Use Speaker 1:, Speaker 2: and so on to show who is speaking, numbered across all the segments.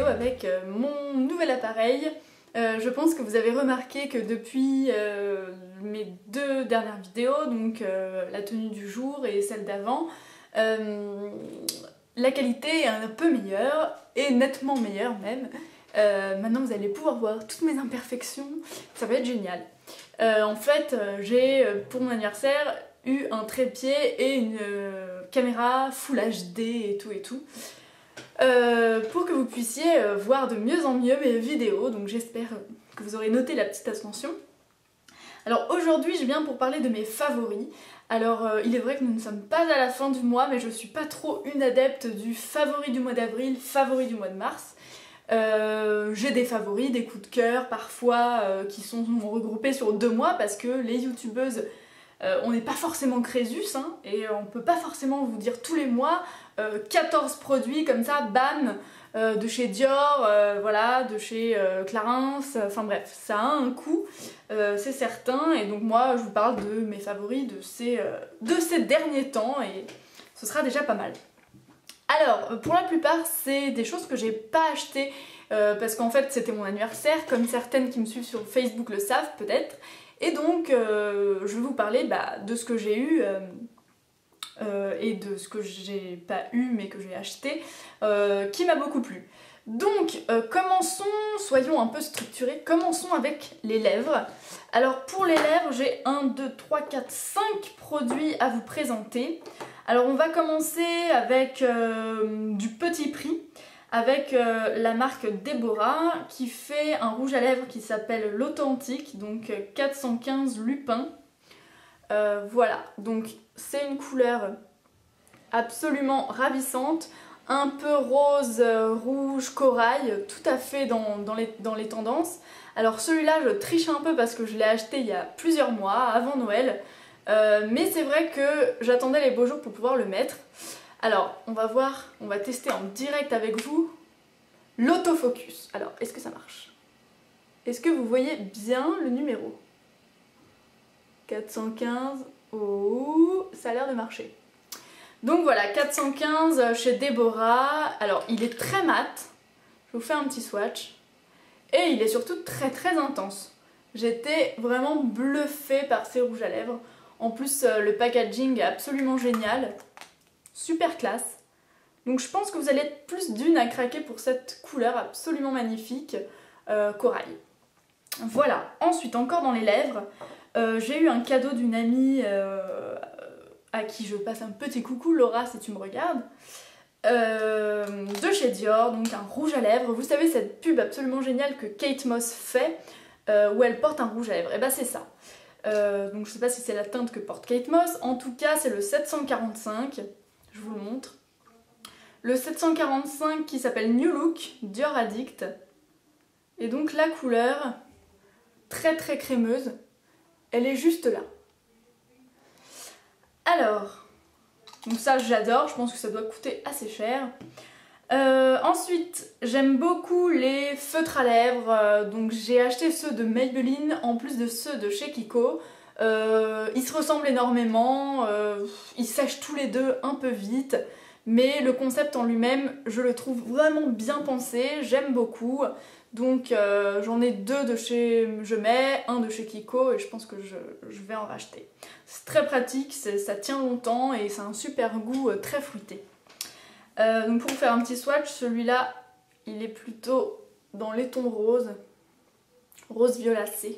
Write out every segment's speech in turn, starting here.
Speaker 1: vidéo avec mon nouvel appareil. Je pense que vous avez remarqué que depuis mes deux dernières vidéos, donc la tenue du jour et celle d'avant, la qualité est un peu meilleure, et nettement meilleure même. Maintenant vous allez pouvoir voir toutes mes imperfections, ça va être génial. En fait, j'ai pour mon anniversaire eu un trépied et une caméra Full HD et tout. Pour que vous puissiez voir de mieux en mieux mes vidéos, donc j'espère que vous aurez noté la petite attention. Alors aujourd'hui je viens pour parler de mes favoris. Alors il est vrai que nous ne sommes pas à la fin du mois, mais je suis pas trop une adepte du favori du mois d'avril, favori du mois de mars. J'ai des favoris, des coups de cœur parfois qui sont regroupés sur 2 mois parce que les youtubeuses on n'est pas forcément Crésus hein, et on peut pas forcément vous dire tous les mois 14 produits comme ça, bam, de chez Dior, voilà, de chez Clarins, enfin bref, ça a un coût, c'est certain, et donc moi je vous parle de mes favoris de ces derniers temps et ce sera déjà pas mal. Alors, pour la plupart, c'est des choses que j'ai pas achetées parce qu'en fait c'était mon anniversaire, comme certaines qui me suivent sur Facebook le savent peut-être, et donc je vais vous parler de ce que j'ai eu et de ce que j'ai pas eu mais que j'ai acheté, qui m'a beaucoup plu. Donc commençons, soyons un peu structurés, commençons avec les lèvres. Alors pour les lèvres, j'ai 1, 2, 3, 4, 5 produits à vous présenter. Alors on va commencer avec du petit prix, avec la marque Deborah qui fait un rouge à lèvres qui s'appelle l'Authentique, donc 415 Lupin. Voilà, donc c'est une couleur absolument ravissante, un peu rose, rouge, corail, tout à fait dans les tendances. Alors celui-là je triche un peu parce que je l'ai acheté il y a plusieurs mois, avant Noël, mais c'est vrai que j'attendais les beaux jours pour pouvoir le mettre. Alors on va voir, on va tester en direct avec vous l'autofocus. Alors est-ce que ça marche? Est-ce que vous voyez bien le numéro? 415, oh, ça a l'air de marcher. Donc voilà, 415 chez Deborah. Alors il est très mat, je vous fais un petit swatch, et il est surtout très intense. J'étais vraiment bluffée par ces rouges à lèvres. En plus le packaging est absolument génial, super classe. Donc je pense que vous allez être plus d'une à craquer pour cette couleur absolument magnifique, corail. Voilà, ensuite encore dans les lèvres, j'ai eu un cadeau d'une amie à qui je passe un petit coucou, Laura si tu me regardes, de chez Dior, donc un rouge à lèvres. Vous savez cette pub absolument géniale que Kate Moss fait, où elle porte un rouge à lèvres, et bah c'est ça. Donc je sais pas si c'est la teinte que porte Kate Moss, en tout cas c'est le 745, je vous le montre. Le 745 qui s'appelle New Look, Dior Addict, et donc la couleur, très crémeuse, elle est juste là. Alors, donc ça j'adore, je pense que ça doit coûter assez cher. Ensuite, j'aime beaucoup les feutres à lèvres, donc j'ai acheté ceux de Maybelline en plus de ceux de chez Kiko. Ils se ressemblent énormément, ils sèchent tous les deux un peu vite, mais le concept en lui-même, je le trouve vraiment bien pensé, j'aime beaucoup. Donc j'en ai 2 de chez Jemay, 1 de chez Kiko, et je pense que je vais en racheter. C'est très pratique, ça tient longtemps et c'est un super goût très fruité. Donc pour vous faire un petit swatch, celui-là il est plutôt dans les tons roses, rose violacé.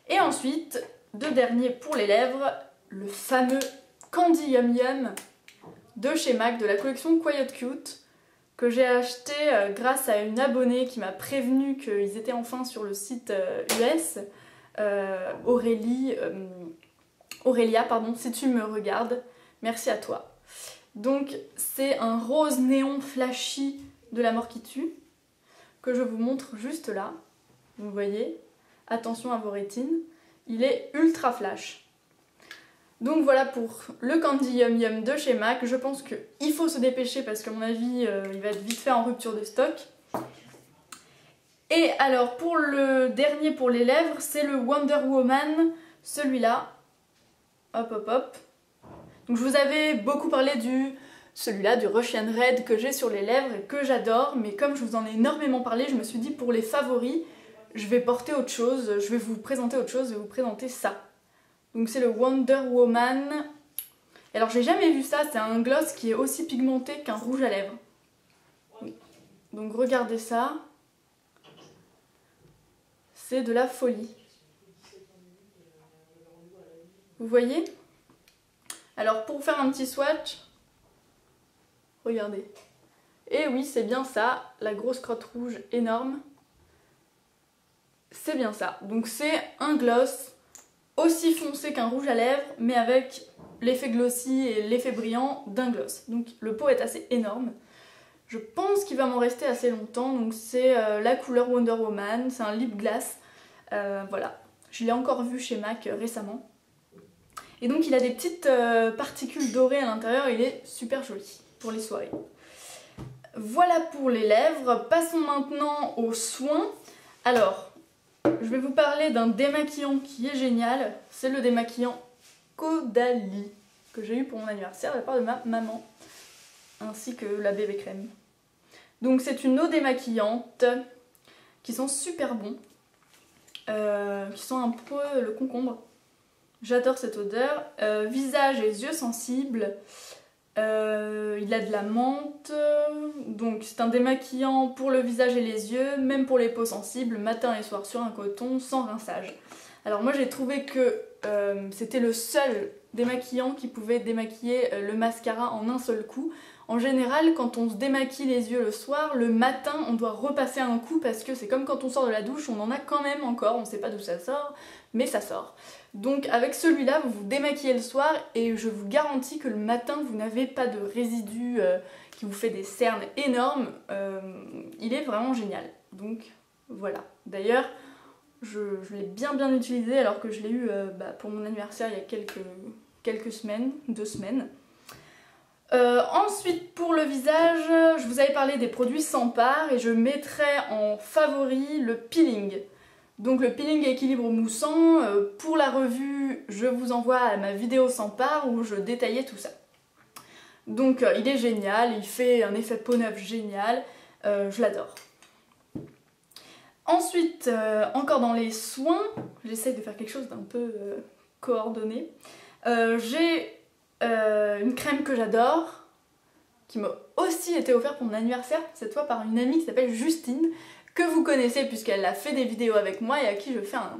Speaker 1: Et ensuite, 2 derniers pour les lèvres, le fameux Candy Yum Yum de chez MAC de la collection Quiet Cute, que j'ai acheté grâce à une abonnée qui m'a prévenu qu'ils étaient enfin sur le site US, Aurélia, pardon, si tu me regardes, merci à toi. Donc c'est un rose néon flashy de La Mort qui tue, que je vous montre juste là, vous voyez, attention à vos rétines, il est ultra flash. Donc voilà pour le Candy Yum Yum de chez MAC. Je pense qu'il faut se dépêcher parce qu'à mon avis il va être vite fait en rupture de stock. Et alors pour le dernier pour les lèvres, c'est le Wonder Woman, celui-là. Hop hop hop. Donc je vous avais beaucoup parlé du celui-là du Russian Red que j'ai sur les lèvres et que j'adore, mais comme je vous en ai énormément parlé, je me suis dit pour les favoris, je vais porter autre chose, je vais vous présenter autre chose, je vais vous présenter ça. Donc c'est le Wonder Woman. Alors j'ai jamais vu ça, c'est un gloss qui est aussi pigmenté qu'un rouge à lèvres. Donc regardez ça. C'est de la folie. Vous voyez? Alors pour faire un petit swatch, regardez. Et oui, c'est bien ça, la grosse crotte rouge énorme. C'est bien ça. Donc c'est un gloss aussi foncé qu'un rouge à lèvres, mais avec l'effet glossy et l'effet brillant d'un gloss. Donc le pot est assez énorme. Je pense qu'il va m'en rester assez longtemps. Donc c'est la couleur Wonder Woman, c'est un lip gloss. Voilà, je l'ai encore vu chez MAC récemment. Et donc il a des petites particules dorées à l'intérieur, il est super joli pour les soirées. Voilà pour les lèvres. Passons maintenant aux soins. Alors, je vais vous parler d'un démaquillant qui est génial. C'est le démaquillant Caudalie que j'ai eu pour mon anniversaire de la part de ma maman, ainsi que la bébé crème. Donc c'est une eau démaquillante qui sent super bon, qui sent un peu le concombre. J'adore cette odeur. Visage et yeux sensibles. Il a de la menthe, donc c'est un démaquillant pour le visage et les yeux, même pour les peaux sensibles, matin et soir sur un coton, sans rinçage. Alors moi j'ai trouvé que c'était le seul démaquillant qui pouvait démaquiller le mascara en un seul coup. En général, quand on se démaquille les yeux le soir, le matin on doit repasser un coup parce que c'est comme quand on sort de la douche, on en a quand même encore, on sait pas d'où ça sort, mais ça sort. Donc avec celui-là, vous vous démaquillez le soir et je vous garantis que le matin, vous n'avez pas de résidus qui vous fait des cernes énormes. Il est vraiment génial. Donc voilà. D'ailleurs, je l'ai bien utilisé alors que je l'ai eu pour mon anniversaire il y a quelques semaines, 2 semaines. Ensuite pour le visage, je vous avais parlé des produits Sampar et je mettrai en favori le peeling. Donc le peeling équilibre moussant, pour la revue, je vous envoie à ma vidéo Sampar où je détaillais tout ça. Donc il est génial, il fait un effet peau neuve génial, je l'adore. Ensuite, encore dans les soins, j'essaie de faire quelque chose d'un peu coordonné. J'ai une crème que j'adore, qui m'a aussi été offerte pour mon anniversaire, cette fois par une amie qui s'appelle Justine, que vous connaissez puisqu'elle a fait des vidéos avec moi et à qui je fais un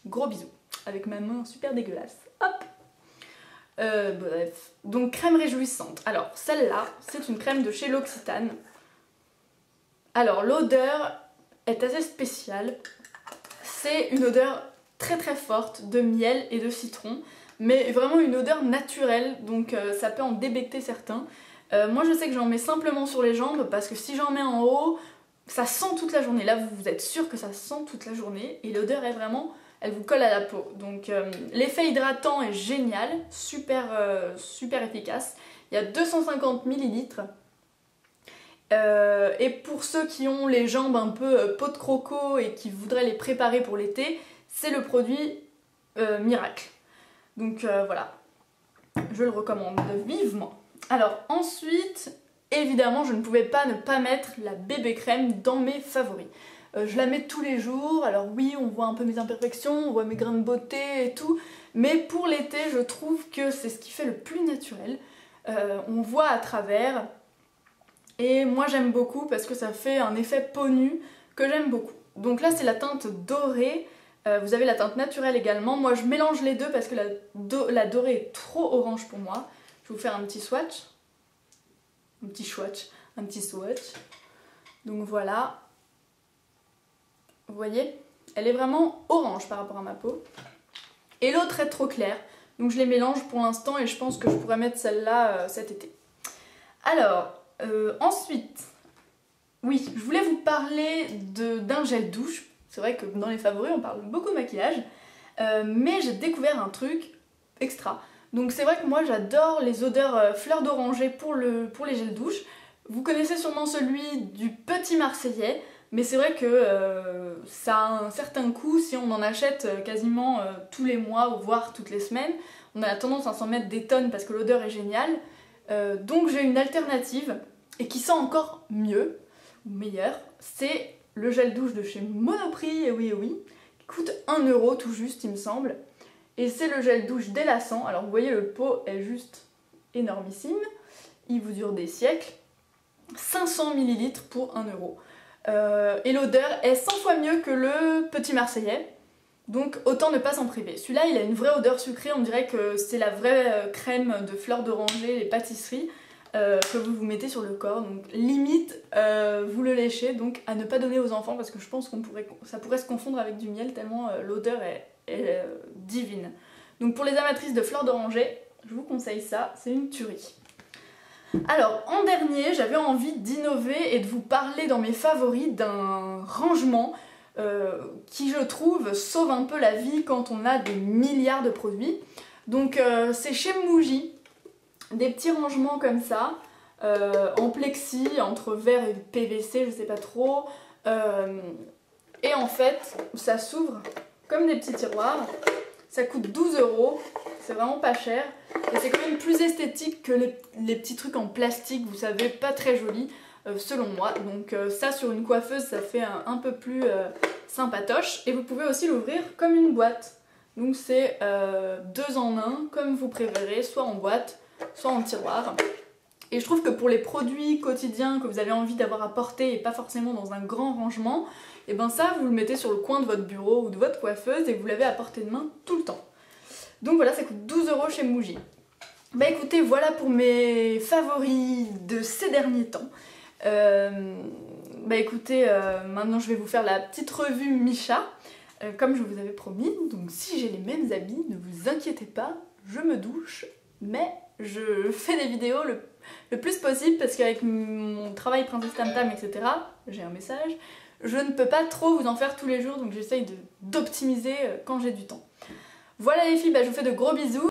Speaker 1: gros bisou, avec ma main super dégueulasse. Hop. Bref, donc crème réjouissante. Alors celle-là, c'est une crème de chez L'Occitane. Alors l'odeur est assez spéciale. C'est une odeur très forte de miel et de citron, mais vraiment une odeur naturelle, donc ça peut en débecter certains. Moi je sais que j'en mets simplement sur les jambes parce que si j'en mets en haut, ça sent toute la journée. Là vous êtes sûr que ça sent toute la journée et l'odeur est vraiment, elle vous colle à la peau. Donc l'effet hydratant est génial, super efficace. Il y a 250 ml. Et pour ceux qui ont les jambes un peu peau de croco et qui voudraient les préparer pour l'été, c'est le produit miracle. Donc voilà, je le recommande vivement. Alors ensuite, évidemment, je ne pouvais pas ne pas mettre la bébé crème dans mes favoris. Je la mets tous les jours, alors oui, on voit un peu mes imperfections, on voit mes grains de beauté et tout, mais pour l'été, je trouve que c'est ce qui fait le plus naturel. On voit à travers, et moi j'aime beaucoup parce que ça fait un effet peau nue que j'aime beaucoup. Donc là, c'est la teinte dorée. Vous avez la teinte naturelle également. Moi je mélange les deux parce que la dorée est trop orange pour moi. Je vais vous faire un petit swatch. Un petit swatch. Donc voilà. Vous voyez, elle est vraiment orange par rapport à ma peau. Et l'autre est trop claire. Donc je les mélange pour l'instant et je pense que je pourrais mettre celle-là cet été. Alors, ensuite, oui, je voulais vous parler d'un gel douche. C'est vrai que dans les favoris, on parle beaucoup de maquillage. Mais j'ai découvert un truc extra. Donc c'est vrai que moi j'adore les odeurs fleurs d'oranger pour les gels douche. Vous connaissez sûrement celui du Petit Marseillais. Mais c'est vrai que ça a un certain coût si on en achète quasiment tous les mois ou voire toutes les semaines. On a tendance à s'en mettre des tonnes parce que l'odeur est géniale. Donc j'ai une alternative et qui sent encore mieux, ou meilleur, c'est le gel douche de chez Monoprix, et oui, qui coûte 1 € tout juste il me semble. Et c'est le gel douche délassant, alors vous voyez le pot est juste énormissime, il vous dure des siècles, 500 ml pour 1 €. Et l'odeur est 100 fois mieux que le petit marseillais, donc autant ne pas s'en priver. Celui-là il a une vraie odeur sucrée, on dirait que c'est la vraie crème de fleurs d'oranger, les pâtisseries, que vous mettez sur le corps, donc limite vous le léchez, donc à ne pas donner aux enfants parce que je pense ça pourrait se confondre avec du miel tellement l'odeur est divine. Donc pour les amatrices de fleurs d'oranger, je vous conseille ça, c'est une tuerie. Alors en dernier, j'avais envie d'innover et de vous parler dans mes favoris d'un rangement qui je trouve sauve un peu la vie quand on a des milliards de produits. Donc c'est chez Muji. Des petits rangements comme ça, en plexi, entre verre et PVC, je sais pas trop. Et en fait, ça s'ouvre comme des petits tiroirs. Ça coûte 12 €, c'est vraiment pas cher. Et c'est quand même plus esthétique que les petits trucs en plastique, vous savez, pas très jolis, selon moi. Donc ça, sur une coiffeuse, ça fait un peu plus sympatoche. Et vous pouvez aussi l'ouvrir comme une boîte. Donc c'est 2 en 1, comme vous préférez, soit en boîte, soit en tiroir. Et je trouve que pour les produits quotidiens que vous avez envie d'avoir à porter et pas forcément dans un grand rangement, et ben ça vous le mettez sur le coin de votre bureau ou de votre coiffeuse et vous l'avez à portée de main tout le temps. Donc voilà, ça coûte 12 € chez Muji. Bah écoutez, voilà pour mes favoris de ces derniers temps. Bah écoutez, maintenant je vais vous faire la petite revue Missha, comme je vous avais promis. Donc si j'ai les mêmes habits, ne vous inquiétez pas, je me douche, mais je fais des vidéos le plus possible parce qu'avec mon travail Princesse Tam Tam, etc., j'ai un message, je ne peux pas trop vous en faire tous les jours, donc j'essaye d'optimiser quand j'ai du temps. Voilà les filles, bah, je vous fais de gros bisous.